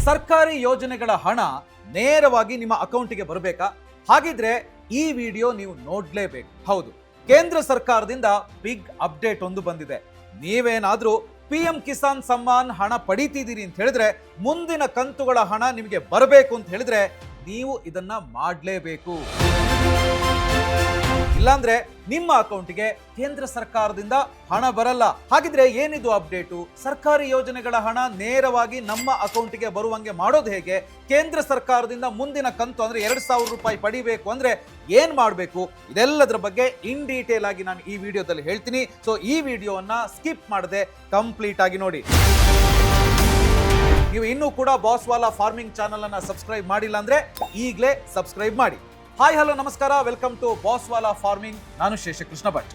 ಸರ್ಕಾರಿ ಯೋಜನೆಗಳ ಹಣ ನೇರವಾಗಿ ನಿಮ್ಮ ಅಕೌಂಟಿಗೆ ಬರಬೇಕಾ? ಹಾಗಿದ್ರೆ ಈ ವಿಡಿಯೋ ನೀವು ನೋಡ್ಲೇಬೇಕು. ಹೌದು, ಕೇಂದ್ರ ಸರ್ಕಾರದಿಂದ ಬಿಗ್ ಅಪ್ಡೇಟ್ ಒಂದು ಬಂದಿದೆ. ನೀವೇನಾದ್ರೂ PM ಕಿಸಾನ್ ಸಮ್ಮಾನ್ ಹಣ ಪಡಿತಿದ್ದೀರಿ ಅಂತ ಹೇಳಿದ್ರೆ, ಮುಂದಿನ ಕಂತುಗಳ ಹಣ ನಿಮಗೆ ಬರಬೇಕು ಅಂತ ಹೇಳಿದ್ರೆ ನೀವು ಇದನ್ನ ಮಾಡಲೇಬೇಕು. ಇಲ್ಲಾಂದ್ರೆ ನಿಮ್ಮ ಅಕೌಂಟಿಗೆ ಕೇಂದ್ರ ಸರ್ಕಾರದಿಂದ ಹಣ ಬರಲ್ಲ. ಹಾಗಿದ್ರೆ ಏನಿದು ಅಪ್ಡೇಟು? ಸರ್ಕಾರಿ ಯೋಜನೆಗಳ ಹಣ ನೇರವಾಗಿ ನಮ್ಮ ಅಕೌಂಟಿಗೆ ಬರುವಂಗೆ ಮಾಡೋದು ಹೇಗೆ? ಕೇಂದ್ರ ಸರ್ಕಾರದಿಂದ ಮುಂದಿನ ಕಂತು ಅಂದ್ರೆ 2,000 ರೂಪಾಯಿ ಪಡಿಬೇಕು ಅಂದ್ರೆ ಏನ್ ಮಾಡಬೇಕು? ಇದೆಲ್ಲದರ ಬಗ್ಗೆ ಇನ್ ಡೀಟೇಲ್ ಆಗಿ ನಾನು ಈ ವಿಡಿಯೋದಲ್ಲಿ ಹೇಳ್ತೀನಿ. ಸೊ ಈ ವಿಡಿಯೋವನ್ನ ಸ್ಕಿಪ್ ಮಾಡದೆ ಕಂಪ್ಲೀಟ್ ಆಗಿ ನೋಡಿ. ನೀವು ಇನ್ನೂ ಕೂಡ ಬಾಸ್ವಾಲಾ ಫಾರ್ಮಿಂಗ್ ಚಾನಲ್ ಅನ್ನ ಸಬ್ಸ್ಕ್ರೈಬ್ ಮಾಡಿಲ್ಲ ಅಂದ್ರೆ ಈಗಲೇ ಸಬ್ಸ್ಕ್ರೈಬ್ ಮಾಡಿ. ಹಾಯ್ ಹಲೋ ನಮಸ್ಕಾರ, ವೆಲ್ಕಮ್ ಟು ಬಾಸ್ವಾಲಾ ಫಾರ್ಮಿಂಗ್. ನಾನು ಶೇಷಕೃಷ್ಣ ಭಟ್.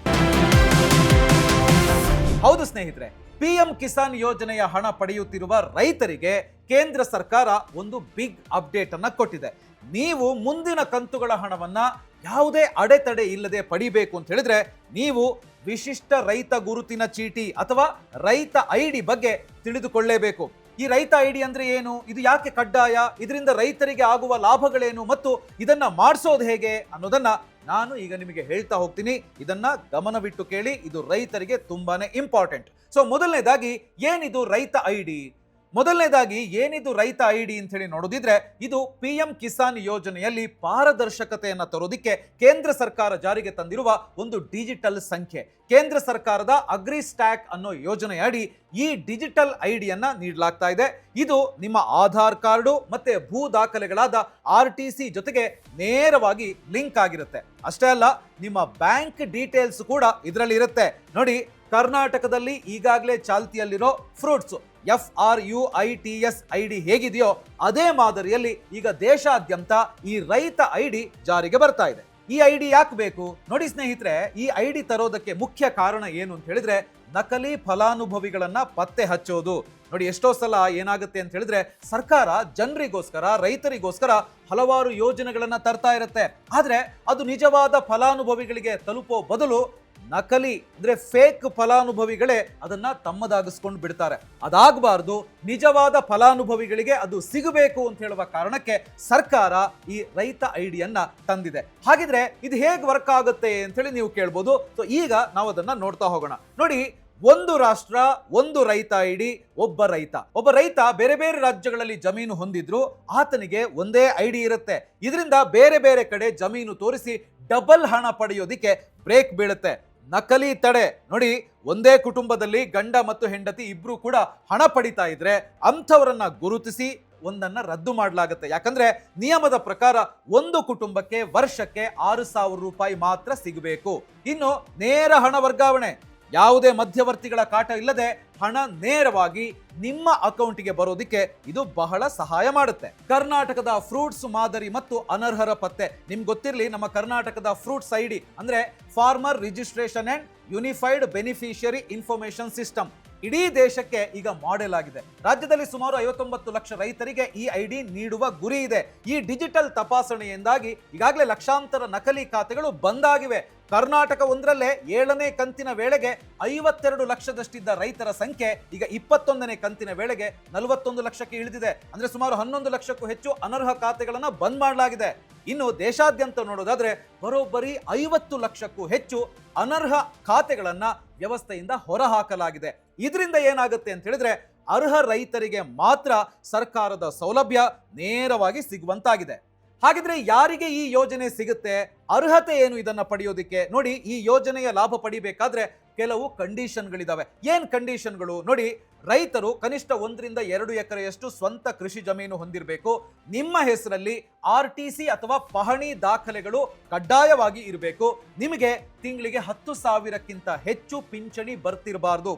ಹೌದು ಸ್ನೇಹಿತರೆ, PM ಕಿಸಾನ್ ಯೋಜನೆಯ ಹಣ ಪಡೆಯುತ್ತಿರುವ ರೈತರಿಗೆ ಕೇಂದ್ರ ಸರ್ಕಾರ ಒಂದು ಬಿಗ್ ಅಪ್ಡೇಟ್ ಅನ್ನ ಕೊಟ್ಟಿದೆ. ನೀವು ಮುಂದಿನ ಕಂತುಗಳ ಹಣವನ್ನ ಯಾವುದೇ ಅಡೆತಡೆ ಇಲ್ಲದೆ ಪಡಿಬೇಕು ಅಂತ ಹೇಳಿದ್ರೆ ನೀವು ವಿಶಿಷ್ಟ ರೈತ ಗುರುತಿನ ಚೀಟಿ ಅಥವಾ ರೈತ ID ಬಗ್ಗೆ ತಿಳಿದುಕೊಳ್ಳಲೇಬೇಕು. ಈ ರೈತ ID ಅಂದ್ರೆ ಏನು? ಇದು ಯಾಕೆ ಕಡ್ಡಾಯ? ಇದರಿಂದ ರೈತರಿಗೆ ಆಗುವ ಲಾಭಗಳೇನು ಮತ್ತು ಇದನ್ನ ಮಾಡಿಸೋದು ಹೇಗೆ ಅನ್ನೋದನ್ನ ನಾನು ಈಗ ನಿಮಗೆ ಹೇಳ್ತಾ ಹೋಗ್ತೀನಿ. ಇದನ್ನ ಗಮನವಿಟ್ಟು ಕೇಳಿ, ಇದು ರೈತರಿಗೆ ತುಂಬಾನೇ ಇಂಪಾರ್ಟೆಂಟ್. ಸೊ ಮೊದಲನೇದಾಗಿ ಏನಿದು ರೈತ ID? ಏನಿದು ರೈತ ID ಅಂತ ಹೇಳಿ ನೋಡೋದಿದ್ರೆ, ಇದು PM ಕಿಸಾನ್ ಯೋಜನೆಯಲ್ಲಿ ಪಾರದರ್ಶಕತೆಯನ್ನು ತರೋದಿಕ್ಕೆ ಕೇಂದ್ರ ಸರ್ಕಾರ ಜಾರಿಗೆ ತಂದಿರುವ ಒಂದು ಡಿಜಿಟಲ್ ಸಂಖ್ಯೆ. ಕೇಂದ್ರ ಸರ್ಕಾರದ ಅಗ್ರಿ ಸ್ಟ್ಯಾಕ್ ಅನ್ನೋ ಯೋಜನೆಯಡಿ ಈ ಡಿಜಿಟಲ್ ಐಡಿಯನ್ನ ನೀಡಲಾಗ್ತಾ ಇದೆ. ಇದು ನಿಮ್ಮ ಆಧಾರ್ ಕಾರ್ಡು ಮತ್ತೆ ಭೂ ದಾಖಲೆಗಳಾದ RTC ಜೊತೆಗೆ ನೇರವಾಗಿ ಲಿಂಕ್ ಆಗಿರುತ್ತೆ. ಅಷ್ಟೇ ಅಲ್ಲ, ನಿಮ್ಮ ಬ್ಯಾಂಕ್ ಡೀಟೇಲ್ಸ್ ಕೂಡ ಇದರಲ್ಲಿ ಇರುತ್ತೆ. ನೋಡಿ, ಕರ್ನಾಟಕದಲ್ಲಿ ಈಗಾಗಲೇ ಚಾಲ್ತಿಯಲ್ಲಿರೋ ಫ್ರೂಟ್ಸ್ FRUITS ID ಹೇಗಿದೆಯೋ ಅದೇ ಮಾದರಿಯಲ್ಲಿ ಈಗ ದೇಶಾದ್ಯಂತ ಈ ರೈತ ID ಜಾರಿಗೆ ಬರ್ತಾ ಇದೆ. ಈ ID ಯಾಕೆ ಬೇಕು? ನೋಡಿ ಸ್ನೇಹಿತರೆ, ಈ ID ತರೋದಕ್ಕೆ ಮುಖ್ಯ ಕಾರಣ ಏನು ಅಂತ ಹೇಳಿದ್ರೆ, ನಕಲಿ ಫಲಾನುಭವಿಗಳನ್ನ ಪತ್ತೆ ಹಚ್ಚೋದು. ನೋಡಿ, ಎಷ್ಟೋ ಸಲ ಏನಾಗುತ್ತೆ ಅಂತ ಹೇಳಿದ್ರೆ, ಸರ್ಕಾರ ಜನರಿಗೋಸ್ಕರ ರೈತರಿಗೋಸ್ಕರ ಹಲವಾರು ಯೋಜನೆಗಳನ್ನ ತರ್ತಾ ಇರುತ್ತೆ. ಆದ್ರೆ ಅದು ನಿಜವಾದ ಫಲಾನುಭವಿಗಳಿಗೆ ತಲುಪೋ ಬದಲು ನಕಲಿ ಅಂದ್ರೆ ಫೇಕ್ ಫಲಾನುಭವಿಗಳೇ ಅದನ್ನ ತಮ್ಮದಾಗಿಸ್ಕೊಂಡು ಬಿಡ್ತಾರೆ. ಅದಾಗಬಾರ್ದು. ನಿಜವಾದ ಫಲಾನುಭವಿಗಳಿಗೆ ಅದು ಸಿಗಬೇಕು ಅಂತ ಹೇಳುವ ಕಾರಣಕ್ಕೆ ಸರ್ಕಾರ ಈ ರೈತ ಐಡಿಯನ್ನ ತಂದಿದೆ. ಹಾಗಿದ್ರೆ ಇದು ಹೇಗೆ ವರ್ಕ್ ಆಗುತ್ತೆ ಅಂತ ಹೇಳಿ ನೀವು ಕೇಳ್ಬೋದು. ಸೊ ಈಗ ನಾವು ಅದನ್ನ ನೋಡ್ತಾ ಹೋಗೋಣ. ನೋಡಿ, ಒಂದು ರಾಷ್ಟ್ರ ಒಂದು ರೈತ ID. ಒಬ್ಬ ರೈತ ಬೇರೆ ಬೇರೆ ರಾಜ್ಯಗಳಲ್ಲಿ ಜಮೀನು ಹೊಂದಿದ್ರು ಆತನಿಗೆ ಒಂದೇ ID ಇರುತ್ತೆ. ಇದರಿಂದ ಬೇರೆ ಬೇರೆ ಕಡೆ ಜಮೀನು ತೋರಿಸಿ ಡಬಲ್ ಹಣ ಪಡೆಯೋದಿಕ್ಕೆ ಬ್ರೇಕ್ ಬೀಳುತ್ತೆ. ನಕಲಿ ತಡೆ. ನೋಡಿ, ಒಂದೇ ಕುಟುಂಬದಲ್ಲಿ ಗಂಡ ಮತ್ತು ಹೆಂಡತಿ ಇಬ್ರು ಕೂಡ ಹಣ ಪಡಿತಾ ಇದ್ರೆ ಅಂಥವರನ್ನ ಗುರುತಿಸಿ ಒಂದನ್ನ ರದ್ದು ಮಾಡಲಾಗುತ್ತೆ. ಯಾಕಂದ್ರೆ ನಿಯಮದ ಪ್ರಕಾರ ಒಂದು ಕುಟುಂಬಕ್ಕೆ ವರ್ಷಕ್ಕೆ 6,000 ರೂಪಾಯಿ ಮಾತ್ರ ಸಿಗಬೇಕು. ಇನ್ನು ನೇರ ಹಣ ವರ್ಗಾವಣೆ, ಯಾವುದೇ ಮಧ್ಯವರ್ತಿಗಳ ಕಾಟ ಇಲ್ಲದೆ ಹಣ ನೇರವಾಗಿ ನಿಮ್ಮ ಅಕೌಂಟಿಗೆ ಬರೋದಿಕ್ಕೆ ಇದು ಬಹಳ ಸಹಾಯ ಮಾಡುತ್ತೆ. ಕರ್ನಾಟಕದ ಫ್ರೂಟ್ಸ್ ಮಾದರಿ ಮತ್ತು ಅನರ್ಹರ ಪತ್ತೆ. ನಿಮ್ಗೆ ಗೊತ್ತಿರಲಿ, ನಮ್ಮ ಕರ್ನಾಟಕದ ಫ್ರೂಟ್ಸ್ ID ಅಂದ್ರೆ farmer registration and unified beneficiary information system ಇಡೀ ದೇಶಕ್ಕೆ ಈಗ ಮಾಡೆಲ್ ಆಗಿದೆ. ರಾಜ್ಯದಲ್ಲಿ ಸುಮಾರು 59 ಲಕ್ಷ ರೈತರಿಗೆ ಈ ID ನೀಡುವ ಗುರಿ ಇದೆ. ಈ ಡಿಜಿಟಲ್ ತಪಾಸಣೆಯಿಂದಾಗಿ ಈಗಾಗಲೇ ಲಕ್ಷಾಂತರ ನಕಲಿ ಖಾತೆಗಳು ಬಂದಾಗಿವೆ. ಕರ್ನಾಟಕ ಒಂದರಲ್ಲೇ 7ನೇ ಕಂತಿನ ವೇಳೆಗೆ 52 ಲಕ್ಷದಷ್ಟಿದ್ದ ರೈತರ ಸಂಖ್ಯೆ ಈಗ 21ನೇ ಕಂತಿನ ವೇಳೆಗೆ 41 ಲಕ್ಷಕ್ಕೆ ಇಳಿದಿದೆ. ಅಂದ್ರೆ ಸುಮಾರು 11 ಲಕ್ಷಕ್ಕೂ ಹೆಚ್ಚು ಅನರ್ಹ ಖಾತೆಗಳನ್ನ ಬಂದ್ ಮಾಡಲಾಗಿದೆ. ಇನ್ನು ದೇಶಾದ್ಯಂತ ನೋಡೋದಾದ್ರೆ ಬರೋಬ್ಬರಿ 50 ಲಕ್ಷಕ್ಕೂ ಹೆಚ್ಚು ಅನರ್ಹ ಖಾತೆಗಳನ್ನ ವ್ಯವಸ್ಥೆಯಿಂದ ಹೊರಹಾಕಲಾಗಿದೆ. ಇದರಿಂದ ಏನಾಗುತ್ತೆ ಅಂತ ಹೇಳಿದ್ರೆ, ಅರ್ಹ ರೈತರಿಗೆ ಮಾತ್ರ ಸರ್ಕಾರದ ಸೌಲಭ್ಯ ನೇರವಾಗಿ ಸಿಗುವಂತಾಗಿದೆ. ಹಾಗಿದ್ರೆ ಯಾರಿಗೆ ಈ ಯೋಜನೆ ಸಿಗುತ್ತೆ? ಅರ್ಹತೆ ಏನು ಇದನ್ನ ಪಡೆಯೋದಿಕ್ಕೆ? ನೋಡಿ, ಈ ಯೋಜನೆಯ ಲಾಭ ಪಡಿಬೇಕಾದ್ರೆ ಕೆಲವು ಕಂಡೀಷನ್ಗಳಿದಾವೆ. ಏನ್ ಕಂಡೀಷನ್ಗಳು? ನೋಡಿ, ರೈತರು ಕನಿಷ್ಠ 1 ರಿಂದ 2 ಎಕರೆಯಷ್ಟು ಸ್ವಂತ ಕೃಷಿ ಜಮೀನು ಹೊಂದಿರಬೇಕು. ನಿಮ್ಮ ಹೆಸರಲ್ಲಿ RTC ಅಥವಾ ಪಹಣಿ ದಾಖಲೆಗಳು ಕಡ್ಡಾಯವಾಗಿ ಇರಬೇಕು. ನಿಮಗೆ ತಿಂಗಳಿಗೆ 10,000ಕ್ಕಿಂತ ಹೆಚ್ಚು ಪಿಂಚಣಿ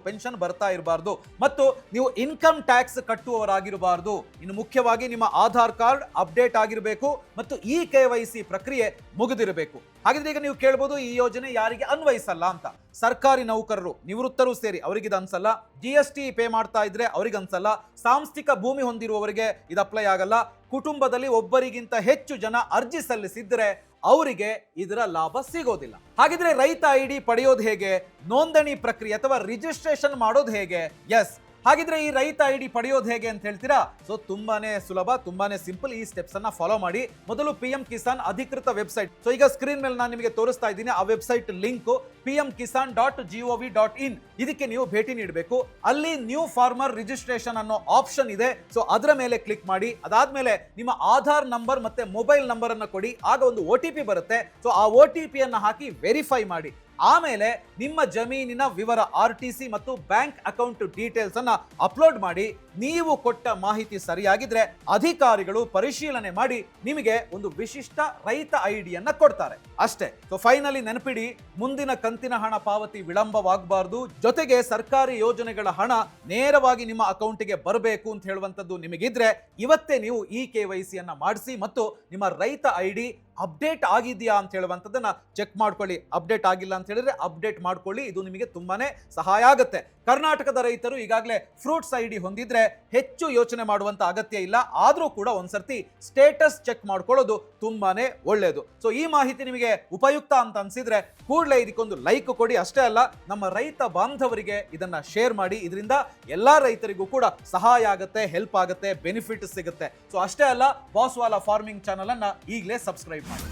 ಪೆನ್ಷನ್ ಬರ್ತಾ ಇರಬಾರ್ದು ಮತ್ತು ನೀವು ಇನ್ಕಮ್ ಟ್ಯಾಕ್ಸ್ ಕಟ್ಟುವವರಾಗಿರಬಾರ್ದು. ಇನ್ನು ಮುಖ್ಯವಾಗಿ ನಿಮ್ಮ ಆಧಾರ್ ಕಾರ್ಡ್ ಅಪ್ಡೇಟ್ ಆಗಿರಬೇಕು ಮತ್ತು KYC ಪ್ರಕ್ರಿಯೆ ಮುಗಿದಿರಬೇಕು. ಹಾಗಿದ್ರೆ ಈಗ ನೀವು ಕೇಳ್ಬೋದು, ಈ ಯೋಜನೆ ಯಾರಿಗೆ ಅನ್ವಯಿಸಲ್ಲ ಅಂತ? ಸರ್ಕಾರಿ ನೌಕರರು, ನಿವೃತ್ತರು ಸೇರಿ ಅವರಿಗೆ ಇದು ಅನ್ಸಲ್ಲ. GST ಪೇ ಮಾಡ್ತಾ ಇದ್ರೆ ಅವ್ರಿಗೆ ಅನ್ಸಲ್ಲ. ಸಾಂಸ್ಥಿಕ ಭೂಮಿ ಹೊಂದಿರುವವರಿಗೆ ಇದು ಅಪ್ಲೈ ಆಗಲ್ಲ. ಕುಟುಂಬದಲ್ಲಿ ಒಬ್ಬರಿಗಿಂತ ಹೆಚ್ಚು ಜನ ಅರ್ಜಿ ಸಲ್ಲಿಸಿದ್ರೆ ಅವರಿಗೆ ಇದರ ಲಾಭ ಸಿಗೋದಿಲ್ಲ. ಹಾಗಿದ್ರೆ ರೈತ ID ಪಡೆಯೋದು ಹೇಗೆ? ನೋಂದಣಿ ಪ್ರಕ್ರಿಯೆ ಅಥವಾ ರಿಜಿಸ್ಟ್ರೇಷನ್ ಮಾಡೋದು ಹೇಗೆ? ಎಸ್, ಹಾಗಿದ್ರೆ ಈ ರೈತ ಐಡಿ ಪಡೆಯೋದು ಹೇಗೆ ಅಂತ ಹೇಳ್ತೀರಾ? ಸೊ ತುಂಬಾನೇ ಸುಲಭ, ತುಂಬಾನೇ ಸಿಂಪಲ್. ಈ ಸ್ಟೆಪ್ಸ್ ಅನ್ನ ಫಾಲೋ ಮಾಡಿ. ಮೊದಲು PM ಕಿಸಾನ್ ಅಧಿಕೃತ ವೆಬ್ಸೈಟ್, ಸೊ ಈಗ ಸ್ಕ್ರೀನ್ ಮೇಲೆ ನಾನು ನಿಮಗೆ ತೋರಿಸ್ತಾ ಇದ್ದೀನಿ, ಆ ವೆಬ್ಸೈಟ್ ಲಿಂಕ್ pmkisan.gov.in, ಇದಕ್ಕೆ ನೀವು ಭೇಟಿ ನೀಡಬೇಕು. ಅಲ್ಲಿ ನ್ಯೂ ಫಾರ್ಮರ್ ರಿಜಿಸ್ಟ್ರೇಷನ್ ಅನ್ನೋ ಆಪ್ಷನ್ ಇದೆ. ಸೊ ಅದರ ಮೇಲೆ ಕ್ಲಿಕ್ ಮಾಡಿ. ಅದಾದ್ಮೇಲೆ ನಿಮ್ಮ ಆಧಾರ್ ನಂಬರ್ ಮತ್ತೆ ಮೊಬೈಲ್ ನಂಬರ್ ಅನ್ನ ಕೊಡಿ. ಆಗ ಒಂದು OTP ಬರುತ್ತೆ. ಸೊ ಆ OTP ಅನ್ನ ಹಾಕಿ ವೆರಿಫೈ ಮಾಡಿ. ಆಮೇಲೆ ನಿಮ್ಮ ಜಮೀನಿನ ವಿವರ RTC ಮತ್ತು ಬ್ಯಾಂಕ್ ಅಕೌಂಟ್ ಡೀಟೇಲ್ಸ್ ಅನ್ನ ಅಪ್ಲೋಡ್ ಮಾಡಿ. ನೀವು ಕೊಟ್ಟ ಮಾಹಿತಿ ಸರಿಯಾಗಿದ್ರೆ ಅಧಿಕಾರಿಗಳು ಪರಿಶೀಲನೆ ಮಾಡಿ ನಿಮಗೆ ಒಂದು ವಿಶಿಷ್ಟ ರೈತ ಐಡಿಯನ್ನ ಕೊಡ್ತಾರೆ ಅಷ್ಟೇ. ಸೊ ಫೈನಲಿ ನೆನಪಿಡಿ, ಮುಂದಿನ ಕಂತಿನ ಹಣ ಪಾವತಿ ವಿಳಂಬವಾಗಬಾರ್ದು. ಜೊತೆಗೆ ಸರ್ಕಾರಿ ಯೋಜನೆಗಳ ಹಣ ನೇರವಾಗಿ ನಿಮ್ಮ ಅಕೌಂಟ್ಗೆ ಬರಬೇಕು ಅಂತ ಹೇಳುವಂತದ್ದು ನಿಮಗಿದ್ರೆ ಇವತ್ತೇ ನೀವು ಈ KYC ಅನ್ನ ಮಾಡಿಸಿ ಮತ್ತು ನಿಮ್ಮ ರೈತ ID ಅಪ್ಡೇಟ್ ಆಗಿದೆಯಾ ಅಂತ ಹೇಳುವಂಥದ್ದನ್ನ ಚೆಕ್ ಮಾಡ್ಕೊಳ್ಳಿ. ಅಪ್ಡೇಟ್ ಆಗಿಲ್ಲ ಅಂತ ಹೇಳಿದ್ರೆ ಅಪ್ಡೇಟ್ ಮಾಡ್ಕೊಳ್ಳಿ. ಇದು ನಿಮಗೆ ತುಂಬಾನೇ ಸಹಾಯ ಆಗುತ್ತೆ. ಕರ್ನಾಟಕದ ರೈತರು ಈಗಾಗಲೇ ಫ್ರೂಟ್ಸ್ ID ಹೊಂದಿದ್ರೆ ಹೆಚ್ಚು ಯೋಚನೆ ಮಾಡುವಂತ ಅಗತ್ಯ ಇಲ್ಲ. ಆದ್ರೂ ಕೂಡ ಒಂದ್ಸರ್ತಿ ಸ್ಟೇಟಸ್ ಚೆಕ್ ಮಾಡ್ಕೊಳ್ಳೋದು ತುಂಬಾನೇ ಒಳ್ಳೆಯದು. ಸೊ ಈ ಮಾಹಿತಿ ನಿಮಗೆ ಉಪಯುಕ್ತ ಅಂತ ಅನ್ಸಿದ್ರೆ ಕೂಡಲೇ ಇದಕ್ಕೊಂದು ಲೈಕ್ ಕೊಡಿ. ಅಷ್ಟೇ ಅಲ್ಲ, ನಮ್ಮ ರೈತ ಬಾಂಧವರಿಗೆ ಇದನ್ನ ಶೇರ್ ಮಾಡಿ. ಇದರಿಂದ ಎಲ್ಲಾ ರೈತರಿಗೂ ಕೂಡ ಸಹಾಯ ಆಗುತ್ತೆ, ಹೆಲ್ಪ್ ಆಗುತ್ತೆ, ಬೆನಿಫಿಟ್ ಸಿಗುತ್ತೆ. ಸೊ ಅಷ್ಟೇ ಅಲ್ಲ, ಬಾಸ್ವಾಲಾ ಫಾರ್ಮಿಂಗ್ ಚಾನಲ್ ಅನ್ನ ಈಗಲೇ ಸಬ್ಸ್ಕ್ರೈಬ್ ಮಾಡಿ.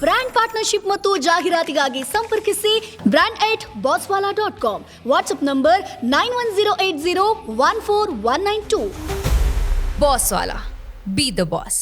ಬ್ರ್ಯಾಂಡ್ ಪಾರ್ಟ್ನರ್ಶಿಪ್ ಮತ್ತು ಜಾಹೀರಾತಿಗಾಗಿ ಸಂಪರ್ಕಿಸಿ brand@bosswala.com. WhatsApp number 9108014192. Bosswala. Be the boss.